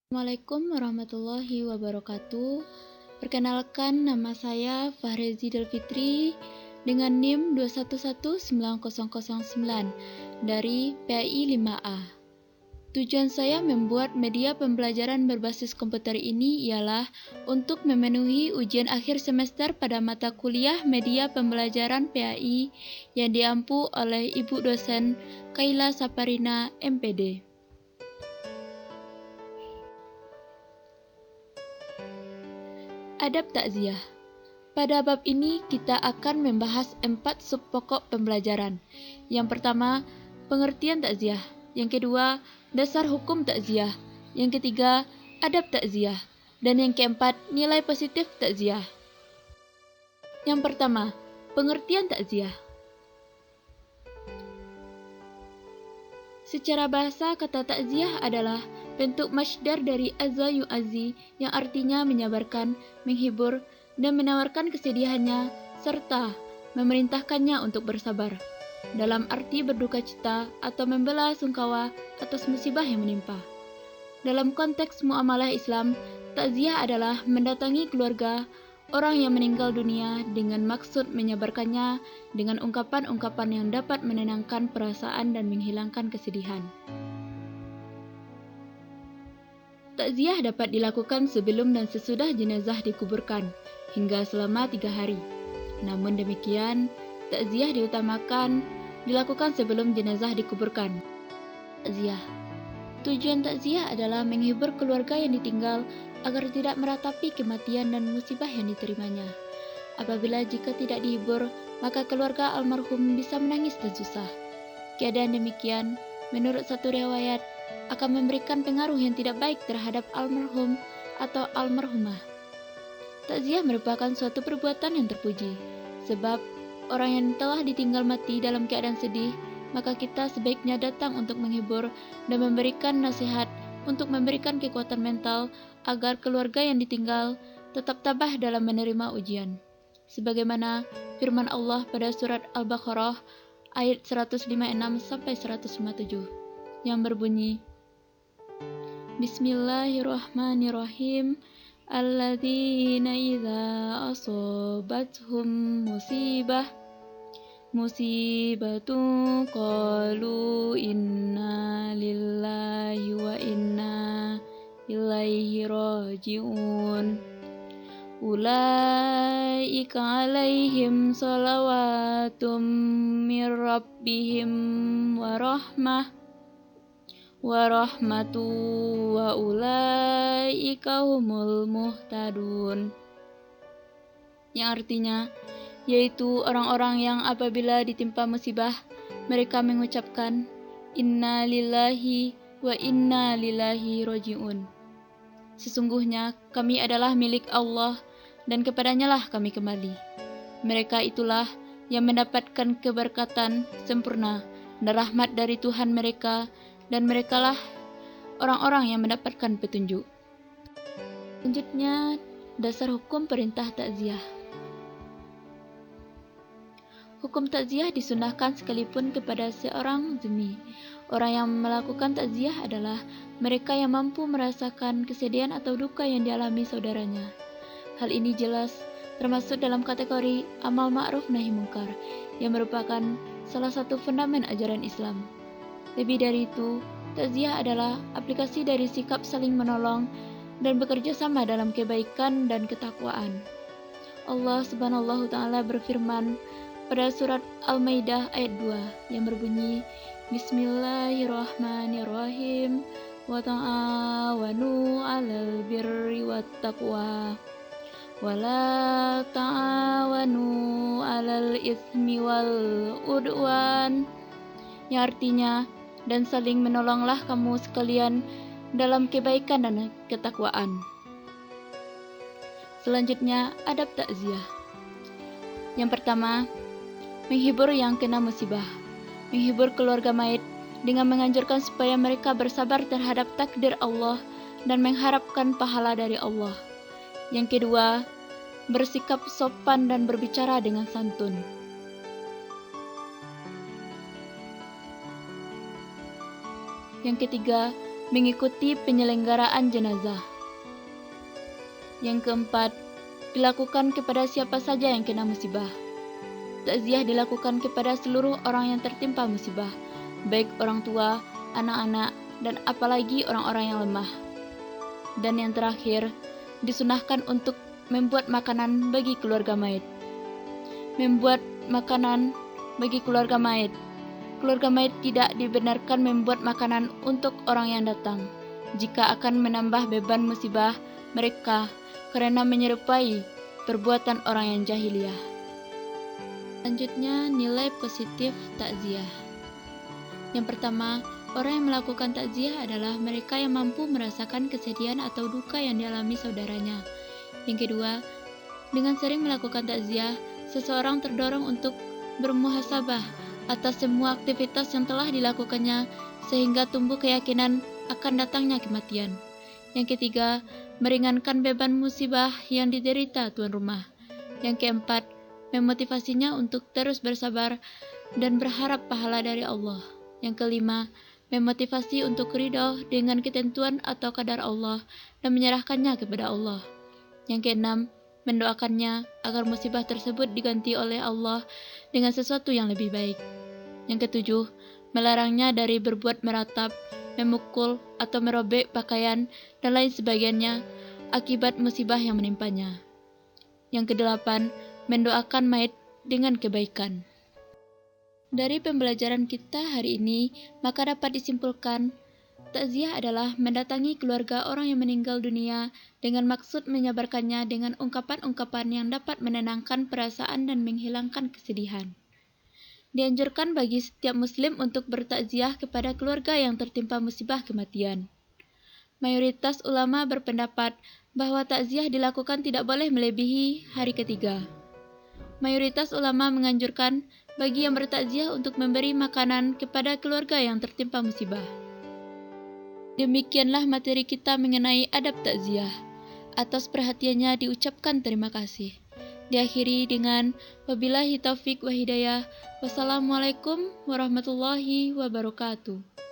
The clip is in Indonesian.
Assalamualaikum warahmatullahi wabarakatuh. Perkenalkan, nama saya Fahrezi Delfitri dengan NIM 2119009 dari PAI 5A. Tujuan saya membuat media pembelajaran berbasis komputer ini ialah untuk memenuhi ujian akhir semester pada mata kuliah media pembelajaran PAI yang diampu oleh Ibu dosen Kaila Saparina, MPD. Adab takziah. Pada bab ini kita akan membahas 4 sub pokok pembelajaran. Yang pertama, pengertian takziah. Yang kedua, dasar hukum takziah. Yang ketiga, adab takziah. Dan yang keempat, nilai positif takziah. Yang pertama, pengertian takziah. Secara bahasa, kata takziah adalah bentuk masdar dari azza yu'azzi yang artinya menyabarkan, menghibur, dan menawarkan kesedihannya, serta memerintahkannya untuk bersabar, dalam arti berduka cita atau membela sungkawa atas musibah yang menimpa. Dalam konteks muamalah Islam, takziah adalah mendatangi keluarga orang yang meninggal dunia dengan maksud menyabarkannya dengan ungkapan-ungkapan yang dapat menenangkan perasaan dan menghilangkan kesedihan. Takziah dapat dilakukan sebelum dan sesudah jenazah dikuburkan, hingga selama 3 hari. Namun demikian, takziah diutamakan dilakukan sebelum jenazah dikuburkan. Takziah. Tujuan takziah adalah menghibur keluarga yang ditinggal agar tidak meratapi kematian dan musibah yang diterimanya. Apabila jika tidak dihibur, maka keluarga almarhum bisa menangis dan susah. Keadaan demikian, menurut satu riwayat, akan memberikan pengaruh yang tidak baik terhadap almarhum atau almarhumah. Takziah merupakan suatu perbuatan yang terpuji, sebab orang yang telah ditinggal mati dalam keadaan sedih, maka kita sebaiknya datang untuk menghibur dan memberikan nasihat untuk memberikan kekuatan mental agar keluarga yang ditinggal tetap tabah dalam menerima ujian. Sebagaimana firman Allah pada surat Al-Baqarah ayat 156-157 yang berbunyi, Bismillahirrahmanirrahim. Alladzina idza asobathum musibatun qalu inna lillahi wa inna ilaihi raji'un. Ulaika alaihim salawatum mir rabbihim wa rahmatu wa ulaika humul muhtadun. Yang artinya, yaitu orang-orang yang apabila ditimpa musibah, mereka mengucapkan inna lillahi wa inna ilaihi raji'un. Sesungguhnya kami adalah milik Allah dan kepadanya lah kami kembali. Mereka itulah yang mendapatkan keberkatan sempurna dan rahmat dari Tuhan mereka, dan merekalah orang-orang yang mendapatkan petunjuk. Selanjutnya, dasar hukum perintah takziah. Hukum takziah disunahkan sekalipun kepada seorang zimmi. Orang yang melakukan takziah adalah mereka yang mampu merasakan kesedihan atau duka yang dialami saudaranya. Hal ini jelas termasuk dalam kategori amal ma'ruf nahi mungkar yang merupakan salah satu fundament ajaran Islam. Lebih dari itu, takziah adalah aplikasi dari sikap saling menolong dan bekerja sama dalam kebaikan dan ketakwaan. Allah Subhanahu wa Ta'ala berfirman pada surat Al-Maidah ayat 2 yang berbunyi, Bismillahirrahmanirrahim. Wa ta'awanu 'alal birri wat taqwa wa la ta'awanu 'alal itsmi wal udwan. Yang artinya, dan saling menolonglah kamu sekalian dalam kebaikan dan ketakwaan. Selanjutnya, adab takziah. Yang pertama, menghibur yang kena musibah. Menghibur keluarga mayit dengan menganjurkan supaya mereka bersabar terhadap takdir Allah dan mengharapkan pahala dari Allah. Yang kedua, bersikap sopan dan berbicara dengan santun. Yang ketiga, mengikuti penyelenggaraan jenazah. Yang keempat, dilakukan kepada siapa saja yang kena musibah. Takziah dilakukan kepada seluruh orang yang tertimpa musibah, baik orang tua, anak-anak, dan apalagi orang-orang yang lemah. Dan yang terakhir, disunahkan untuk membuat makanan bagi keluarga mayit. Membuat makanan bagi keluarga mayit. Keluarga mayit tidak dibenarkan membuat makanan untuk orang yang datang, jika akan menambah beban musibah mereka karena menyerupai perbuatan orang yang jahiliyah. Selanjutnya, nilai positif takziah. Yang pertama, orang yang melakukan takziah adalah mereka yang mampu merasakan kesedihan atau duka yang dialami saudaranya. Yang kedua, dengan sering melakukan takziah, seseorang terdorong untuk bermuhasabah atas semua aktivitas yang telah dilakukannya sehingga tumbuh keyakinan akan datangnya kematian. Yang ketiga, meringankan beban musibah yang diderita tuan rumah. Yang keempat, memotivasinya untuk terus bersabar dan berharap pahala dari Allah. Yang kelima, memotivasi untuk ridho dengan ketentuan atau kadar Allah dan menyerahkannya kepada Allah. Yang keenam, mendoakannya agar musibah tersebut diganti oleh Allah dengan sesuatu yang lebih baik. Yang ketujuh, melarangnya dari berbuat meratap, memukul, atau merobek pakaian dan lain sebagainya akibat musibah yang menimpanya. Yang kedelapan, mendoakan mayit dengan kebaikan. Dari pembelajaran kita hari ini, maka dapat disimpulkan, takziah adalah mendatangi keluarga orang yang meninggal dunia dengan maksud menyabarkannya dengan ungkapan-ungkapan yang dapat menenangkan perasaan dan menghilangkan kesedihan. Dianjurkan bagi setiap muslim untuk bertakziah kepada keluarga yang tertimpa musibah kematian. Mayoritas ulama berpendapat bahwa takziah dilakukan tidak boleh melebihi hari ketiga. Mayoritas ulama menganjurkan bagi yang bertakziah untuk memberi makanan kepada keluarga yang tertimpa musibah. Demikianlah materi kita mengenai adab takziah. Atas perhatiannya diucapkan terima kasih. Diakhiri dengan wabillahi taufik wa hidayah. Wassalamualaikum warahmatullahi wabarakatuh.